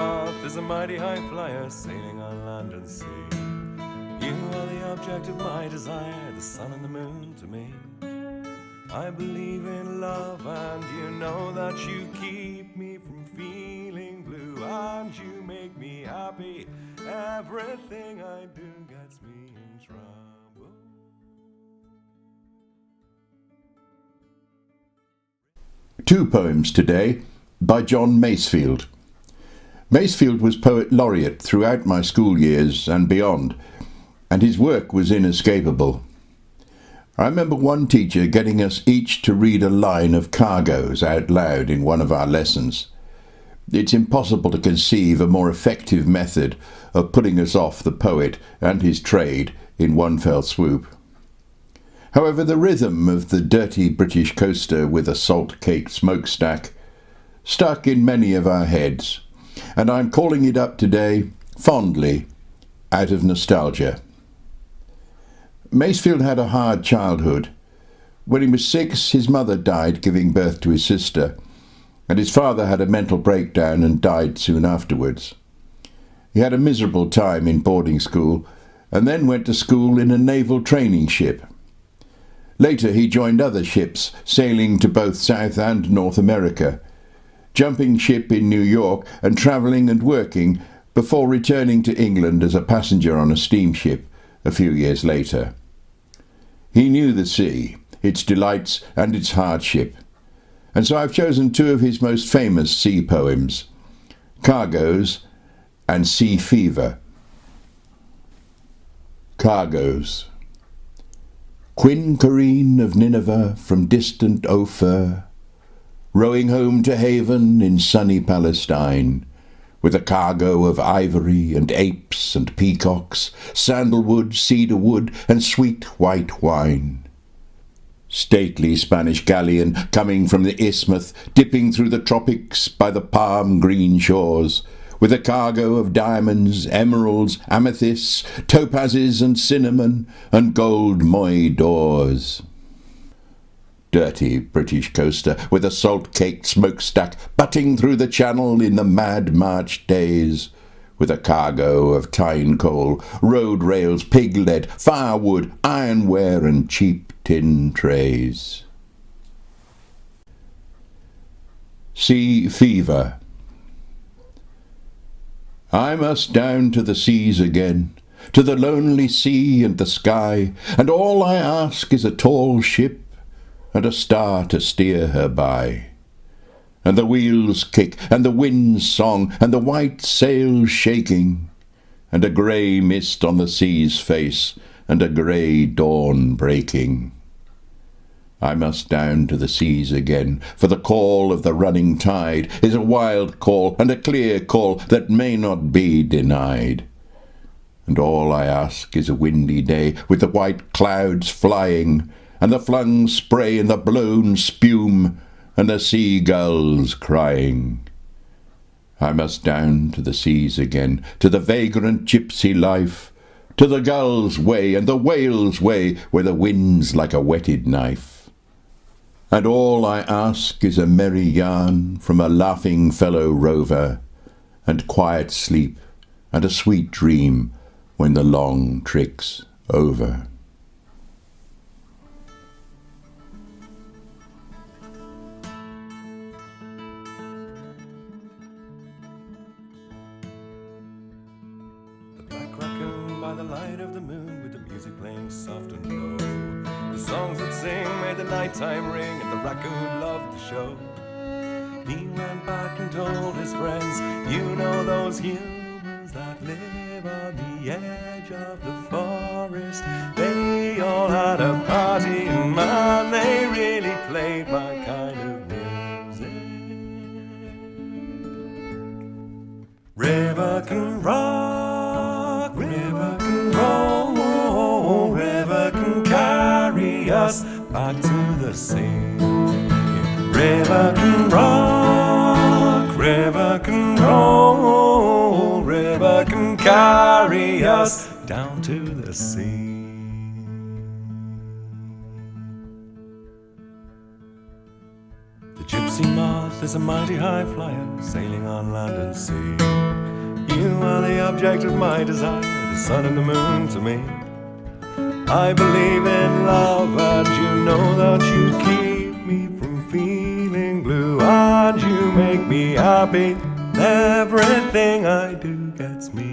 path is a mighty high flyer sailing on land and sea. You are the object of my desire, the sun and the moon to me. I believe in love and you know that you keep me from feeling blue, and you make me happy. Everything I do gets me in trouble. Two poems today by John Masefield. Masefield was Poet Laureate throughout my school years and beyond, and his work was inescapable. I remember one teacher getting us each to read a line of Cargo's out loud in one of our lessons. It's impossible to conceive a more effective method of putting us off the poet and his trade in one fell swoop. However, the rhythm of the dirty British coaster with a salt-caked smokestack stuck in many of our heads, and I'm calling it up today fondly out of nostalgia. Masefield had a hard childhood. When he was 6, his mother died giving birth to his sister, and his father had a mental breakdown and died soon afterwards. He had a miserable time in boarding school and then went to school in a naval training ship. Later he joined other ships sailing to both South and North America, jumping ship in New York and travelling and working before returning to England as a passenger on a steamship a few years later. He knew the sea, its delights and its hardship, and so I've chosen two of his most famous sea poems, Cargo's and Sea Fever. Cargo's. Queen Careen of Nineveh from distant Ophir, rowing home to haven in sunny Palestine, with a cargo of ivory and apes and peacocks, sandalwood, cedar wood, and sweet white wine. Stately Spanish galleon coming from the isthmus, dipping through the tropics by the palm-green shores, with a cargo of diamonds, emeralds, amethysts, topazes and cinnamon, and gold moy d'ors. Dirty British coaster with a salt-caked smokestack butting through the channel in the mad March days, with a cargo of tine coal, road rails, pig lead, firewood, ironware and cheap tin trays. Sea Fever. I must down to the seas again, to the lonely sea and the sky, and all I ask is a tall ship and a star to steer her by. And the wheels kick, and the wind's song, and the white sails shaking, and a grey mist on the sea's face, and a grey dawn breaking. I must down to the seas again, for the call of the running tide is a wild call and a clear call that may not be denied. And all I ask is a windy day with the white clouds flying, and the flung spray and the blown spume, and the seagulls crying. I must down to the seas again, to the vagrant gypsy life, to the gull's way and the whale's way, where the wind's like a whetted knife. And all I ask is a merry yarn from a laughing fellow rover, and quiet sleep and a sweet dream when the long trick's over. By the light of the moon, with the music playing soft and low, the songs that sing made the nighttime ring, and the raccoon loved the show. He went back and told his friends, you know those humans that live on the edge of the forest, they all had a party, and man, they really played my kind of music. River can rock, river can roll, river can carry us back to the sea. River can rock, river can roll, river can carry us down to the sea. The Gypsy moth is a mighty high flyer, sailing on land and sea. You are the object of my desire, the sun and the moon to me. I believe in love, and you know that you keep me from feeling blue, and you make me happy. Everything I do gets me